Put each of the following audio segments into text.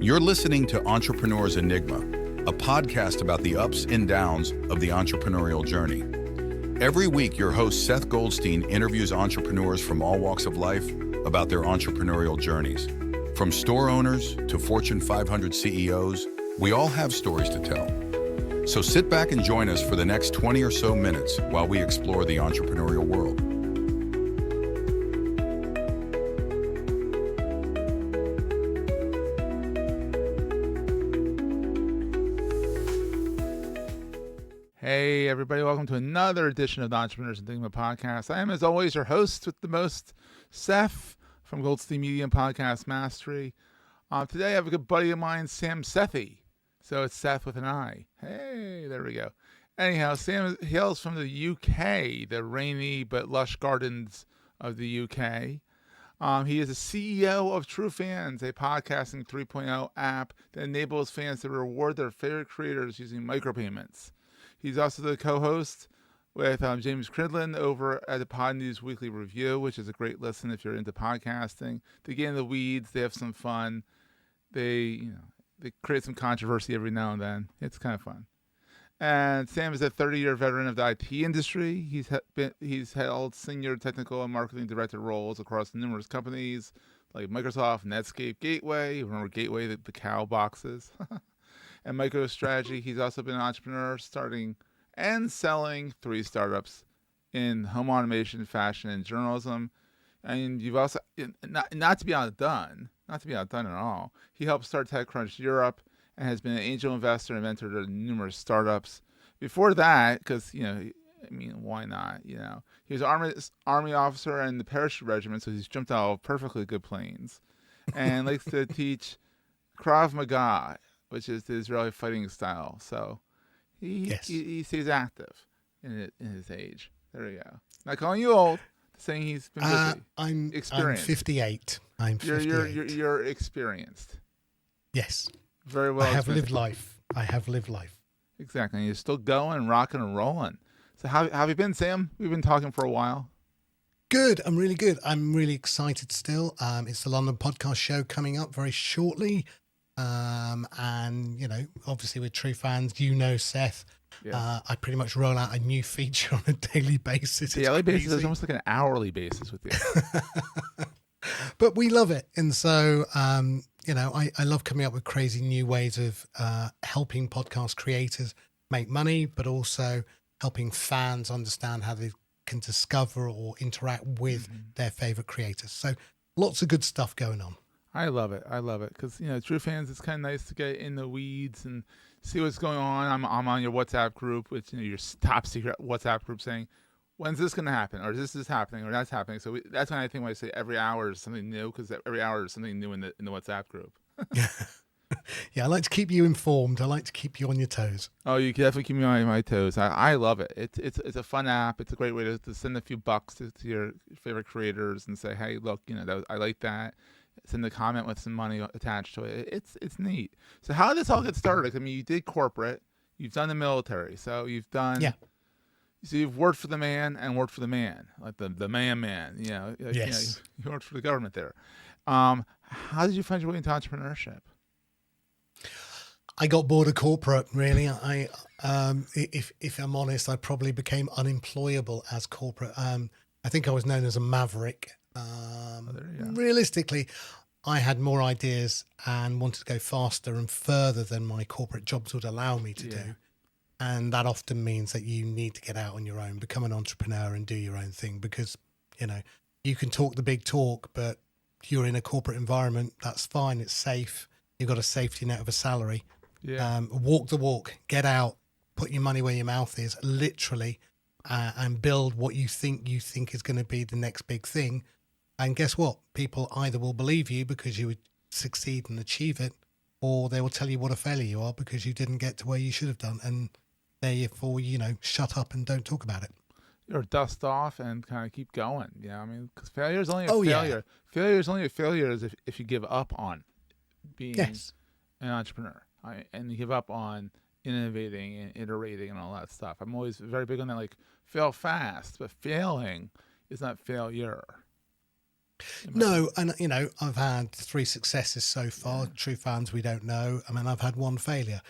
You're listening to Entrepreneur's Enigma, a podcast about the ups and downs of the entrepreneurial journey. Every week, your host Seth Goldstein interviews entrepreneurs from all walks of life about their entrepreneurial journeys. From store owners to Fortune 500 CEOs, we all have stories to tell. So sit back and join us for the next 20 or so minutes while we explore the entrepreneurial world. Hey everybody, welcome to another edition of the Entrepreneurs and Enigma podcast. I am, as always, your host with the most, Seth from Goldstein Media and Podcast Mastery. Today I have a good buddy of mine, Sam Sethi. So it's Seth with an I. Hey, there we go. Anyhow, Sam hails from the UK, the rainy but lush gardens of the UK. He is the CEO of TrueFans, a podcasting 3.0 app that enables fans to reward their favorite creators using micropayments. He's also the co-host with James Cridlin over at the Podnews Weekly Review, which is a great listen if you're into podcasting. They get in the weeds, they have some fun, they create some controversy every now and then. It's kind of fun. And Sam is a 30-year veteran of the IT industry. He's held senior technical and marketing director roles across numerous companies like Microsoft, Netscape, Gateway. Remember Gateway, the cow boxes? And MicroStrategy. He's also been an entrepreneur, starting and selling 3 startups in home automation, fashion, and journalism. And you've also, not to be outdone at all, he helped start TechCrunch Europe and has been an angel investor and mentor to numerous startups. Before that, because, why not? He was an army officer in the Parachute Regiment, so he's jumped out of perfectly good planes, and likes to teach Krav Maga, which is the Israeli fighting style. So he stays active in his age. There we go. Not calling you old, saying he's been busy. I'm experienced. 58. I'm 58. You're experienced. Yes. Very well. I have lived life. Exactly. And you're still going, rocking and rolling. So how have you been, Sam? We've been talking for a while. Good. I'm really good. I'm really excited still. It's the London podcast show coming up very shortly. And, obviously with TrueFans, Seth, yes. I pretty much roll out a new feature on a daily basis. Daily basis is almost like an hourly basis with you. But we love it. And so, I love coming up with crazy new ways of helping podcast creators make money, but also helping fans understand how they can discover or interact with their favorite creators. So lots of good stuff going on. I love it because TrueFans, it's kind of nice to get in the weeds and see what's going on. I'm on your WhatsApp group, which your top secret WhatsApp group, saying when's this going to happen, or this is happening, or that's happening. So that's when I think when I say every hour is something new, because every hour is something new in the WhatsApp group. Yeah, I like to keep you informed. I like to keep you on your toes. Oh, you can definitely keep me on my toes. I love it. It's a fun app. It's a great way to send a few bucks to your favorite creators and say, hey, look, I like that. Send a comment with some money attached to it. It's neat. So how did this all get started? You did corporate, you've done the military, so you've done. Yeah. So you've worked for the man and worked for the man, like the man. Yes. You worked for the government there. How did you find your way into entrepreneurship? I got bored of corporate, really. If I'm honest, I probably became unemployable as corporate. I think I was known as a maverick. Realistically, I had more ideas and wanted to go faster and further than my corporate jobs would allow me to do. And that often means that you need to get out on your own, become an entrepreneur and do your own thing, because, you can talk the big talk, but you're in a corporate environment. That's fine. It's safe. You've got a safety net of a salary. Yeah. Walk the walk, get out, put your money where your mouth is, literally, and build what you think is going to be the next big thing. And guess what? People either will believe you because you would succeed and achieve it, or they will tell you what a failure you are because you didn't get to where you should have done. And therefore, shut up and don't talk about it. Or dust off and kind of keep going. Yeah, because failure is only a failure. Yeah. Failure is only a failure if you give up on being an entrepreneur. And you give up on innovating and iterating and all that stuff. I'm always very big on that, fail fast, but failing is not failure. No, and I've had 3 successes so far. TrueFans, we don't know. I mean, I've had 1 failure,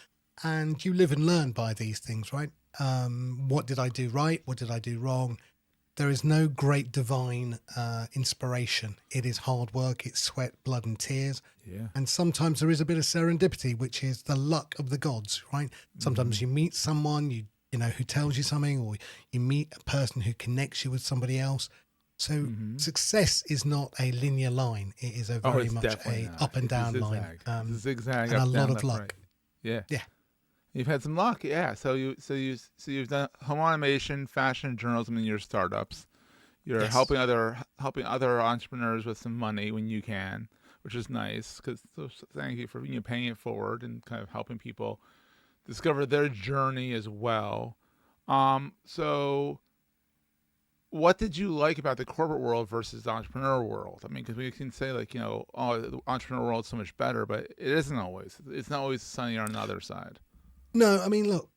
and you live and learn by these things, right? What did I do right? What did I do wrong? There is no great divine inspiration. It is hard work. It's sweat, blood, and tears. Yeah. And sometimes there is a bit of serendipity, which is the luck of the gods, right? Sometimes you meet someone who tells you something, or you meet a person who connects you with somebody else. So success is not a linear line. It is a very much a up and down line, zigzag, and up, a down, lot of left, luck. right. Yeah. Yeah. You've had some luck, yeah. So you've done home automation, fashion, journalism in your startups. You're Yes. helping other entrepreneurs with some money when you can, which is nice. So thank you for paying it forward and kind of helping people discover their journey as well. So what did you like about the corporate world versus the entrepreneur world? I mean, because we can say the entrepreneur world is so much better, but it isn't always. It's not always sunny on the other side. No, I mean, look,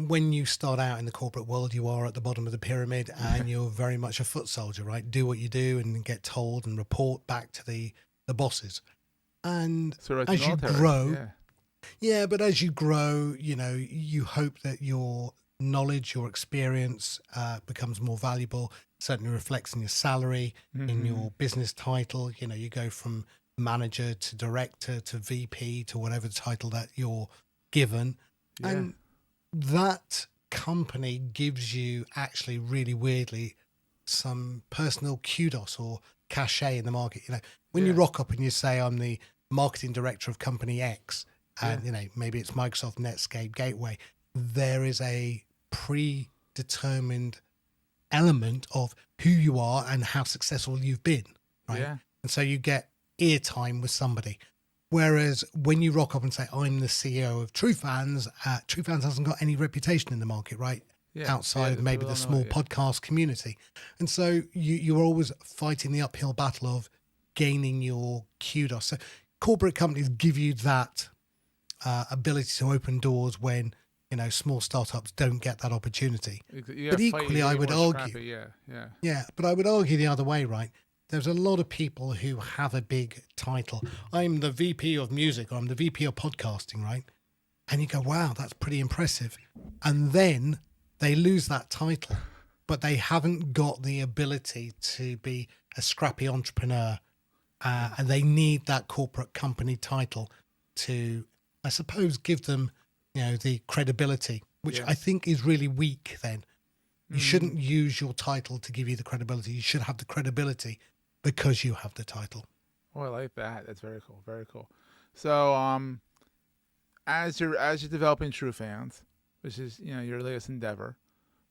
when you start out in the corporate world, you are at the bottom of the pyramid and you're very much a foot soldier, right? Do what you do and get told and report back to the bosses. And So like as the you military, grow, but as you grow, you hope that your knowledge, your experience becomes more valuable, certainly reflects in your salary, in your business title. You go from manager to director to VP to whatever title that you're given. Yeah. And that company gives you actually really weirdly some personal kudos or cachet in the market. When you rock up and you say, I'm the marketing director of company X, and maybe it's Microsoft, Netscape, Gateway, there is a predetermined element of who you are and how successful you've been, right? Yeah. And so you get eartime with somebody. Whereas when you rock up and say, I'm the CEO of TrueFans, TrueFans hasn't got any reputation in the market, right? Yeah. Outside of maybe people the don't small know it, podcast community. And so you're always fighting the uphill battle of gaining your kudos. So corporate companies give you that ability to open doors when, small startups don't get that opportunity. But equally, I would argue, but I would argue the other way, right? There's a lot of people who have a big title. I'm the VP of music, or I'm the VP of podcasting, right? And you go, wow, that's pretty impressive. And then they lose that title, but they haven't got the ability to be a scrappy entrepreneur. And they need that corporate company title to, I suppose, give them, the credibility, which I think is really weak then. You shouldn't use your title to give you the credibility. You should have the credibility because you have the title. Oh, I like that. That's very cool. Very cool. So, as you're developing TrueFans, which is your latest endeavor,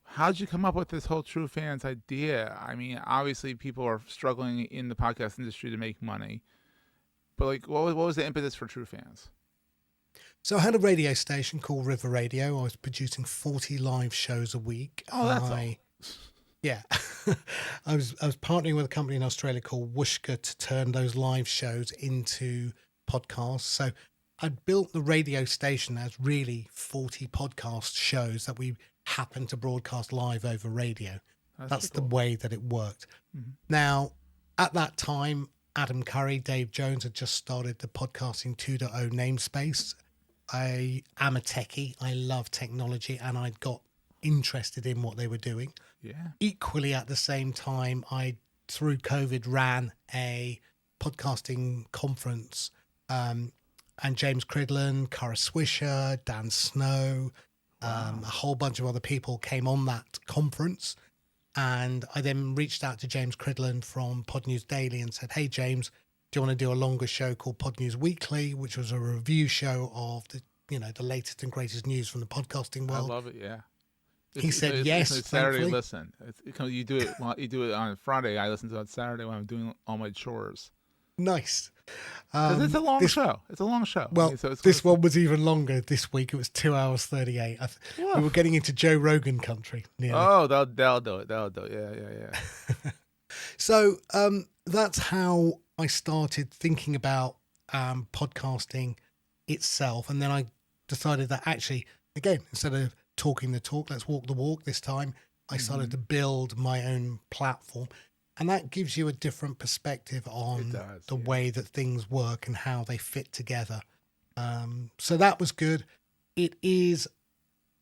how'd you come up with this whole TrueFans idea? I mean, obviously people are struggling in the podcast industry to make money, but what was the impetus for TrueFans? So I had a radio station called River Radio. I was producing 40 live shows a week. Oh, that's all. Yeah. I was partnering with a company in Australia called Whooshka to turn those live shows into podcasts. So I built the radio station as really 40 podcast shows that we happened to broadcast live over radio. That's the way that it worked. Mm-hmm. Now, at that time, Adam Curry, Dave Jones had just started the Podcasting 2.0 namespace. I am a techie. I love technology, and I got interested in what they were doing. Yeah. Equally, at the same time, I, through COVID, ran a podcasting conference, and James Cridland, Cara Swisher, Dan Snow, a whole bunch of other people came on that conference. And I then reached out to James Cridland from Podnews Daily and said, hey, James, do you want to do a longer show called Podnews Weekly, which was a review show of the latest and greatest news from the podcasting world? I love it. Yeah. He said yes. It's Saturday. Listen, you do it on Friday. I listen to it on Saturday when I'm doing all my chores. Nice. Because it's a long show. It's a long show. Well, this one was even longer this week. It was 2 hours 38. We were getting into Joe Rogan country. Nearly. Oh, they'll do it. They'll do it. Yeah. So that's how I started thinking about podcasting itself. And then I decided that actually, again, instead of talking the talk, let's walk the walk this time. I started to build my own platform. And that gives you a different perspective on the way that things work and how they fit together. So that was good. It is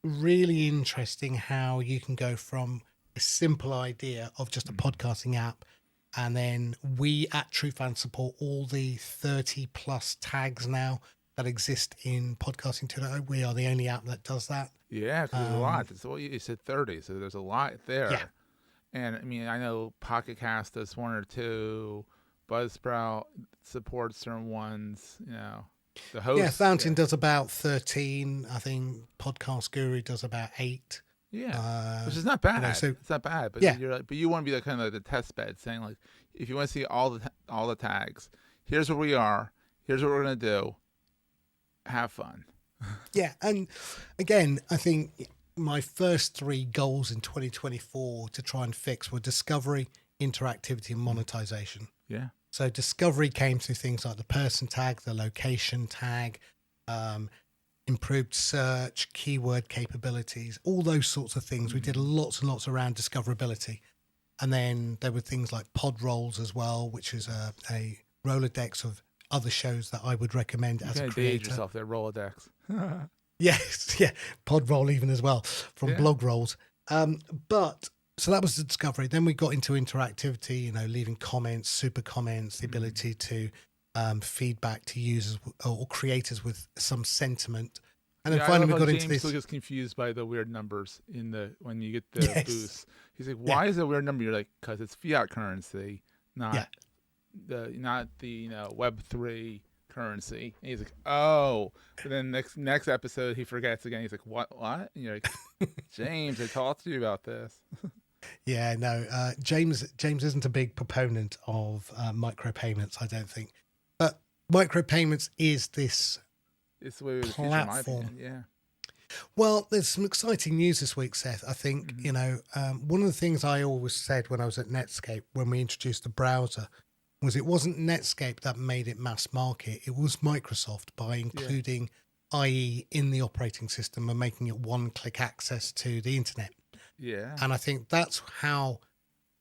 really interesting how you can go from a simple idea of just a podcasting app, and then we at TrueFans support all the 30 plus tags now that exist in podcasting 2.0. We are the only app that does that. Yeah, because there's a lot. So you said 30, so there's a lot there. Yeah. And I mean, I know Pocket Cast does 1 or 2, Buzzsprout supports certain ones, you know. The host, yeah, Fountain does about 13. I think Podcast Guru does about 8. Yeah, which is not bad. It's not bad, but but you want to be kind of like the test bed, saying like, if you want to see all the tags, here's where we are, here's what we're gonna do. Have fun. Yeah, and again, I think my first 3 goals in 2024 to try and fix were discovery, interactivity, and monetization. Yeah. So discovery came through things like the person tag, the location tag, improved search, keyword capabilities, all those sorts of things. We did lots and lots around discoverability. And then there were things like pod rolls as well, which is a Rolodex of other shows that I would recommend as a creator. Date yourself there, Rolodex. Yes, yeah, pod roll even as well from blog rolls. But so that was the discovery. Then we got into interactivity, you know, leaving comments, super comments, the ability to feedback to users or creators with some sentiment. And then finally we got into this. James gets confused by the weird numbers when you get the boost. He's like, "Why is it a weird number?" You're like, "Because it's fiat currency, not the Web3 currency." And he's like, "Oh." But then next episode he forgets again. He's like, "What? And you're like, "James, I talked to you about this." Yeah, no, James isn't a big proponent of micropayments, I don't think. But micropayments is this it's the way platform. Yeah. Well, there's some exciting news this week, Seth. I think, you know, one of the things I always said when I was at Netscape, when we introduced the browser, was it wasn't Netscape that made it mass market. It was Microsoft by including IE in the operating system and making it one-click access to the internet. Yeah. And I think that's how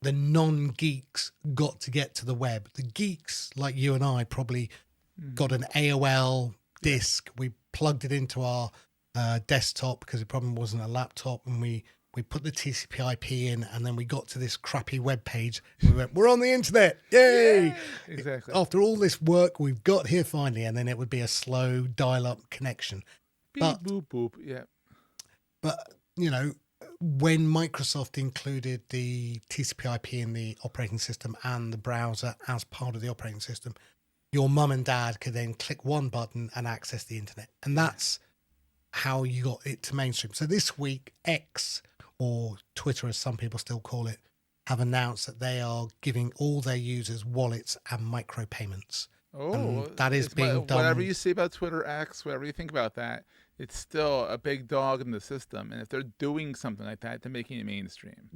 the non-geeks got to get to the web. The geeks, like you and I, probably got an AOL disk. We plugged it into our desktop because it probably wasn't a laptop, and we put the TCP/IP in, and then we got to this crappy web page. We went, "We're on the internet! Yay!" Yeah, exactly. After all this work, we've got here finally, and then it would be a slow dial-up connection. Beep, boop, boop. Yeah. But you know, when Microsoft included the TCP/IP in the operating system and the browser as part of the operating system, your mum and dad could then click one button and access the internet. And that's how you got it to mainstream. So this week, X, or Twitter as some people still call it, have announced that they are giving all their users wallets and micropayments. Oh, that is being done. Whatever you say about Twitter, X, whatever you think about that, it's still a big dog in the system. And if they're doing something like that, they're making it mainstream.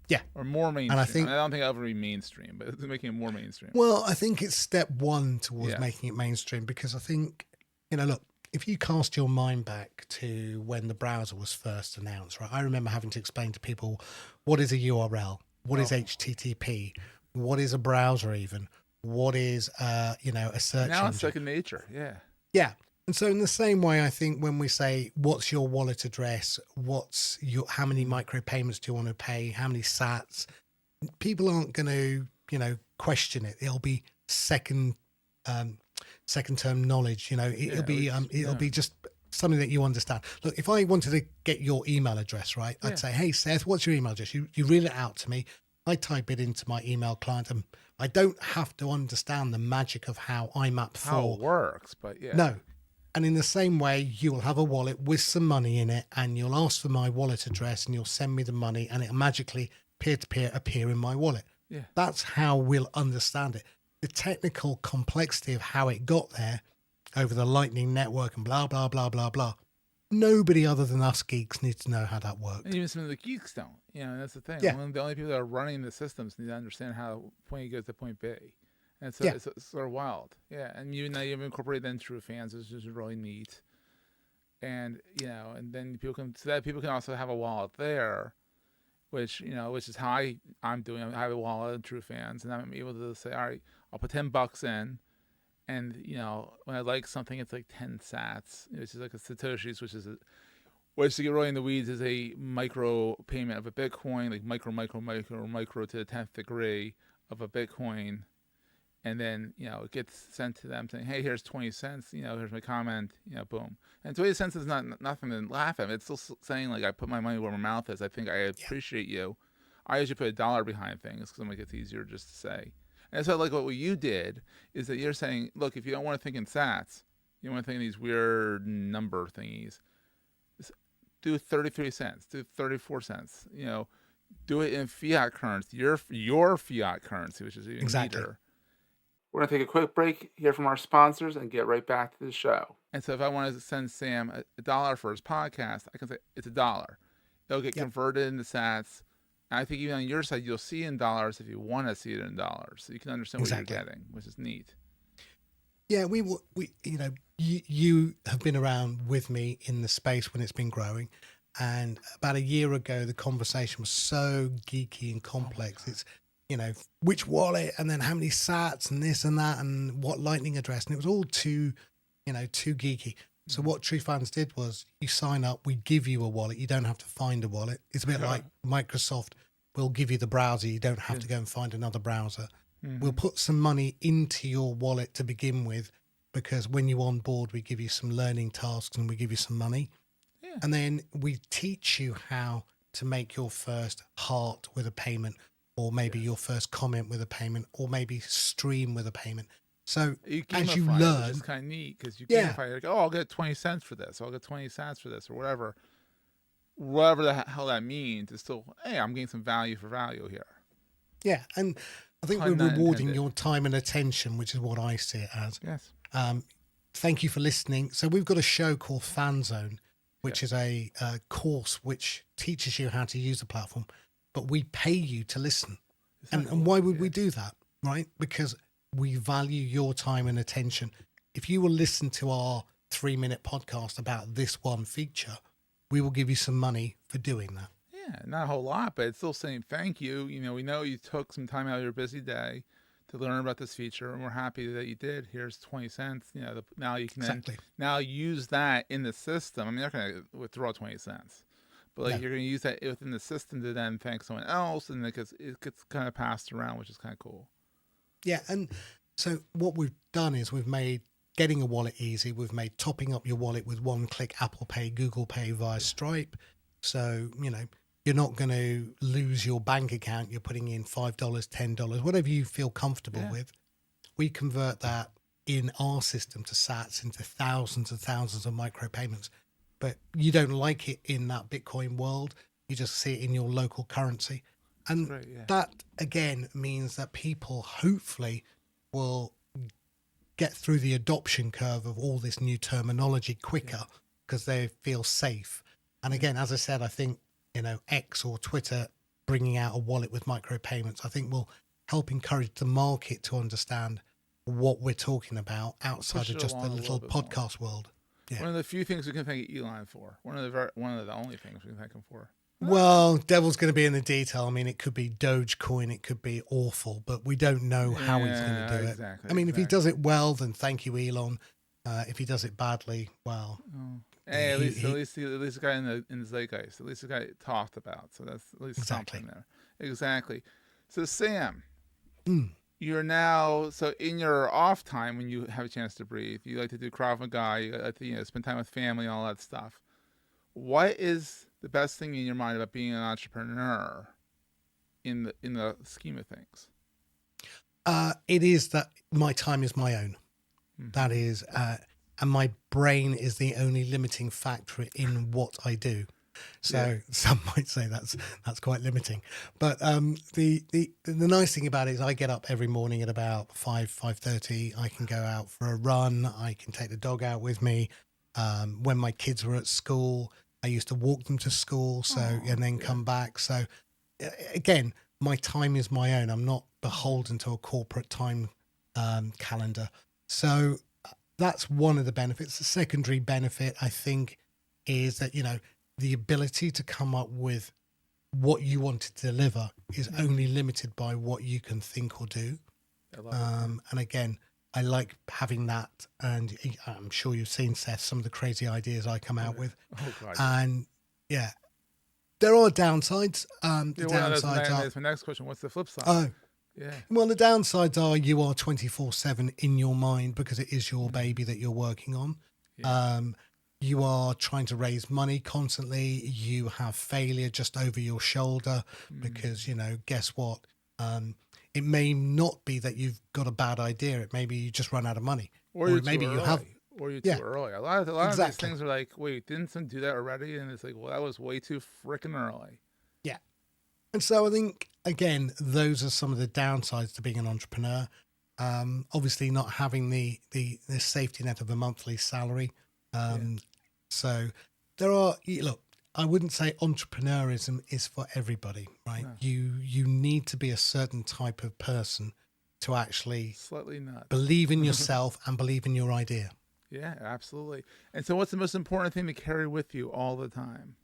Yeah. Or more mainstream. And I don't think it'll ever be mainstream, but it's making it more mainstream. Well, I think it's step one towards making it mainstream, because I think, you know, look, if you cast your mind back to when the browser was first announced, right? I remember having to explain to people, what is a URL? What is HTTP? What is a browser even? What is, a search now engine? it's second nature. Yeah. Yeah. And so in the same way, I think when we say, what's your wallet address? How many micropayments do you want to pay? How many sats? People aren't going to, question it. It'll be second term knowledge. It'll be just something that you understand. Look, if I wanted to get your email address, right, I'd say, "Hey, Seth, what's your email address?" You read it out to me. I type it into my email client, and I don't have to understand the magic of how IMAP4 how it works, but yeah. No. And in the same way, you will have a wallet with some money in it, and you'll ask for my wallet address, and you'll send me the money, and it'll magically peer-to-peer appear in my wallet. Yeah. That's how we'll understand it. The technical complexity of how it got there over the Lightning Network and blah, blah, blah, blah, blah. Nobody other than us geeks needs to know how that works. And even some of the geeks don't. That's the thing. Yeah. The only people that are running the systems need to understand how point A goes to point B. And so it's sort of wild. Yeah. And you incorporate that in TrueFans, which is really neat. And, and then people can also have a wallet there. which is how I'm doing. I have a wallet in TrueFans, and I'm able to say, all right, I'll put $10 in, and when I like something, it's like 10 sats, which is like a Satoshis, which to get really in the weeds is a micro payment of a Bitcoin, like micro to the 10th degree of a Bitcoin. And then, it gets sent to them saying, hey, here's 20 cents, here's my comment, boom. And 20 cents is nothing to laugh at. It's still saying, like, I put my money where my mouth is. I think I appreciate you. I usually put $1 behind things because I'm like, it's easier just to say. And so, like, what you did is that you're saying, look, if you don't want to think in sats, you want to think in these weird number thingies, do 33 cents, do 34 cents, do it in fiat currency, your fiat currency, which is even neater. We're going to take a quick break, hear from our sponsors, and get right back to the show. And so if I want to send Sam $1 for his podcast, I can say it's $1. It'll get converted into sats. And I think even on your side, you'll see in dollars if you want to see it in dollars. So you can understand what you're getting, which is neat. Yeah, we you have been around with me in the space when it's been growing. And about a year ago, the conversation was so geeky and complex. It's which wallet, and then how many sats, and this and that, and what lightning address, and it was all too geeky. So what TrueFans did was, you sign up, we give you a wallet. You don't have to find a wallet. It's a bit like Microsoft will give you the browser. You don't have to go and find another browser. We'll put some money into your wallet to begin with, because when you onboard, we give you some learning tasks and we give you some money. Yeah. And then we teach you how to make your first heart with a payment, or maybe your first comment with a payment, or maybe stream with a payment. So as you learn, it's kind of neat, because you gamify it. Like, I'll get 20 cents for this. I'll get 20 cents for this, or whatever the hell that means. It's still, hey, I'm getting some value for value here. Yeah, and I think we're rewarding your time and attention, which is what I see it as. Yes. Thank you for listening. So we've got a show called Fan Zone, which is a course which teaches you how to use the platform, but we pay you to listen. And why would we do that, right? Because we value your time and attention. If you will listen to our 3-minute podcast about this one feature, we will give you some money for doing that. Yeah, not a whole lot, but it's still saying thank you. We know you took some time out of your busy day to learn about this feature, and we're happy that you did. Here's 20 cents. Now you can now use that in the system. I mean, they're going to withdraw 20 cents. But you're going to use that within the system to then thank someone else, and it gets kind of passed around, which is kind of cool. Yeah, and so what we've done is we've made getting a wallet easy. We've made topping up your wallet with one-click Apple Pay, Google Pay via Stripe. So, you're not going to lose your bank account. You're putting in $5, $10, whatever you feel comfortable with. We convert that in our system to sats into thousands and thousands of micropayments. But you don't like it in that Bitcoin world. You just see it in your local currency. And that, again, means that people hopefully will get through the adoption curve of all this new terminology quicker, because they feel safe. And again, as I said, I think, X or Twitter bringing out a wallet with micropayments, I think will help encourage the market to understand what we're talking about outside of just the little podcast world. Yeah. One of the few things we can thank Elon for. One of the only things we can thank him for. Well, devil's going to be in the detail. I mean, it could be Dogecoin, it could be awful, but we don't know how he's going to do it. I mean, if he does it well, then thank you, Elon. If he does it badly, well, hey, at least the guy in the zeitgeist. At least the guy talked about. So that's at least something there. Exactly. So Sam, you're now in your off time when you have a chance to breathe, you like to do Krav Maga. You like to spend time with family, all that stuff. What is the best thing in your mind about being an entrepreneur in the scheme of things? It is that my time is my own. That is, and my brain is the only limiting factor in what I do. So some might say that's quite limiting. But the nice thing about it is I get up every morning at about 5:30. I can go out for a run. I can take the dog out with me. When my kids were at school, I used to walk them to school, and then come back. So again, my time is my own. I'm not beholden to a corporate time calendar. So that's one of the benefits. The secondary benefit, I think, is that, the ability to come up with what you want to deliver is only limited by what you can think or do. I love it. And again, I like having that. And I'm sure you've seen, Seth, some of the crazy ideas I come out with. Oh God. And yeah, there are downsides. The Yeah, well, downsides are. that's my next question. What's the flip side? Oh, Yeah. well, the downsides are you are 24/7 in your mind because it is your baby that you're working on. Yeah. You are trying to raise money constantly. You have failure just over your shoulder because, guess what? It may not be that you've got a bad idea. It may be you just run out of money. Or you're maybe too you early. have. Or you're Yeah, too early. A lot of these exactly. things are like, wait, didn't someone do that already? And it's like, well, that was way too freaking early. Yeah. And so I think, again, those are some of the downsides to being an entrepreneur. Obviously not having the safety net of a monthly salary. So there are, look, I wouldn't say entrepreneurism is for everybody, right? No. You need to be a certain type of person to actually Slightly nuts. believe in yourself and believe in your idea. Yeah, absolutely. And so what's the most important thing to carry with you all the time?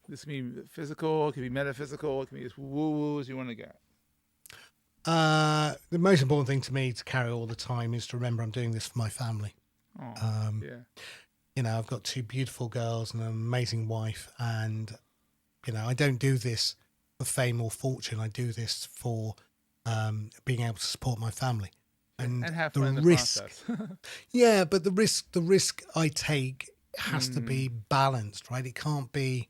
This can be physical, it can be metaphysical, it can be as woo-woo as you want to get. The most important thing to me to carry all the time is to remember I'm doing this for my family. Oh, yeah. I've got two beautiful girls and an amazing wife, and I don't do this for fame or fortune. I do this for being able to support my family and have the fun in the risk. process. Yeah, but the risk I take has to be balanced, right? It can't be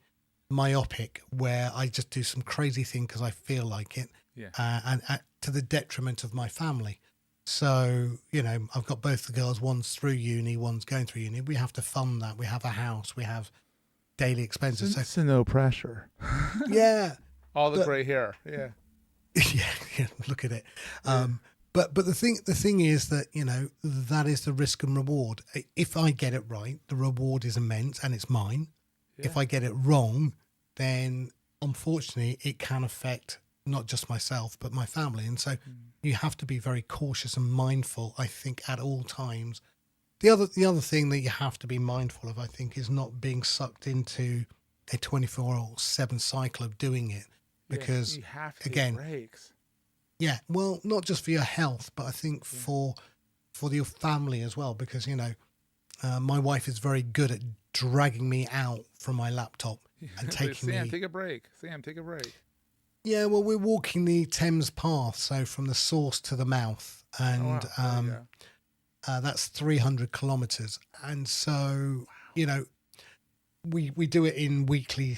myopic where I just do some crazy thing because I feel like it, and to the detriment of my family. So, I've got both the girls, one's through uni, one's going through uni. We have to fund that. We have a house, we have daily expenses. So no pressure. Yeah. All the gray hair. Yeah. Yeah, look at it. But the thing is that, that is the risk and reward. If I get it right, the reward is immense and it's mine. Yeah. If I get it wrong, then unfortunately it can affect not just myself, but my family. And so you have to be very cautious and mindful, I think, at all times. The other thing that you have to be mindful of, I think, is not being sucked into a 24/7 cycle of doing it. Because, you have to again, take breaks. Yeah, well, not just for your health, but I think for your family as well. Because, my wife is very good at dragging me out from my laptop and taking me. Sam, take a break. Sam, take a break. Yeah, well, we're walking the Thames path, so from the source to the mouth, and that's 300 kilometers. And so, we do it in weekly,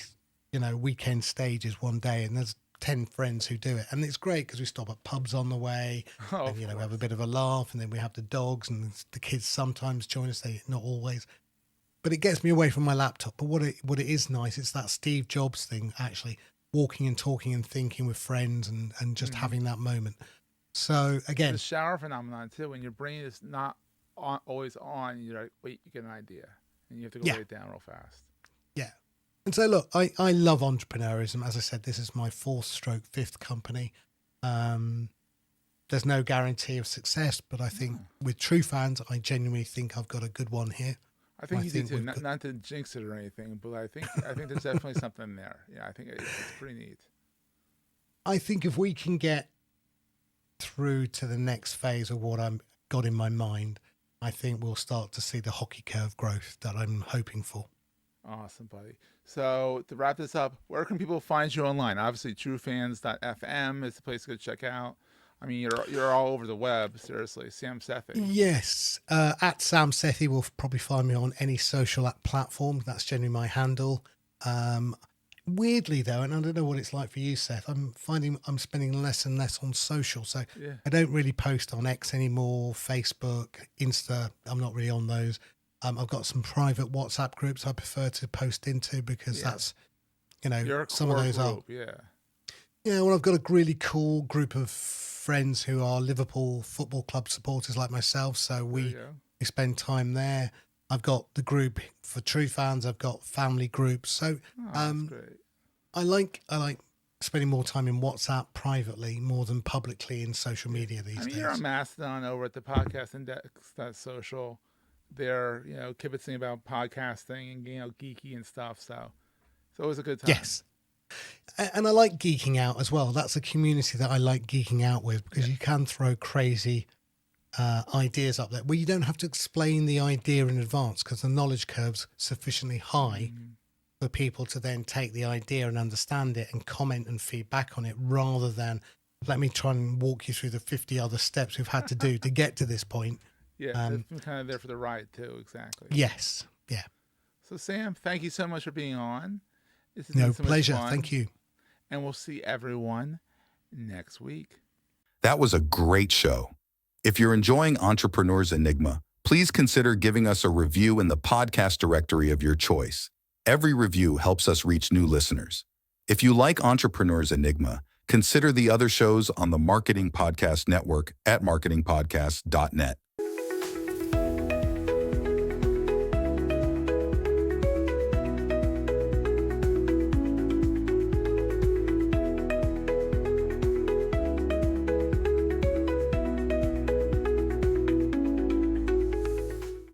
weekend stages one day, and there's 10 friends who do it, and it's great because we stop at pubs on the way, and we have a bit of a laugh, and then we have the dogs, and the kids sometimes join us. They not always, but it gets me away from my laptop. But what it is nice, it's that Steve Jobs thing, actually. Walking and talking and thinking with friends and just having that moment. So again, the shower phenomenon too. When your brain is not always on, you're like, wait, you get an idea, and you have to go write it down real fast. Yeah. And so look, I love entrepreneurism. As I said, this is my 5th company. There's no guarantee of success, but I think with TrueFans, I genuinely think I've got a good one here. I think you do too. Not to jinx it or anything, but I think there's definitely something there. Yeah, I think it's pretty neat. I think if we can get through to the next phase of what I've got in my mind, I think we'll start to see the hockey curve growth that I'm hoping for. Awesome, buddy. So to wrap this up, where can people find you online? Obviously, TrueFans.fm is the place to go check out. I mean, you're all over the web, seriously. Sam Sethi. Yes. At Sam Sethi will probably find me on any social app platform. That's generally my handle. Weirdly, though, and I don't know what it's like for you, Seth, I'm finding I'm spending less and less on social. So I don't really post on X anymore, Facebook, Insta. I'm not really on those. I've got some private WhatsApp groups I prefer to post into because that's, some of those group, are. Yeah, well, I've got a really cool group of friends who are Liverpool Football Club supporters like myself, so we spend time there. I've got the group for TrueFans. I've got family groups. So that's great. I like spending more time in WhatsApp privately more than publicly in social media these days. You're a Mastodon over at the Podcast Index. That's social. They're kibitzing about podcasting and geeky and stuff. So it's always a good time. Yes. And I like geeking out as well. That's a community that I like geeking out with, because you can throw crazy ideas up there where you don't have to explain the idea in advance, because the knowledge curve's sufficiently high for people to then take the idea and understand it and comment and feedback on it, rather than let me try and walk you through the 50 other steps we've had to do to get to this point. Yeah, it's kind of there for the ride too, exactly. Yes, yeah. So Sam, thank you so much for being on. This has No, been so much pleasure. fun. Thank you. And we'll see everyone next week. That was a great show. If you're enjoying Entrepreneur's Enigma, please consider giving us a review in the podcast directory of your choice. Every review helps us reach new listeners. If you like Entrepreneur's Enigma, consider the other shows on the Marketing Podcast Network at marketingpodcast.net.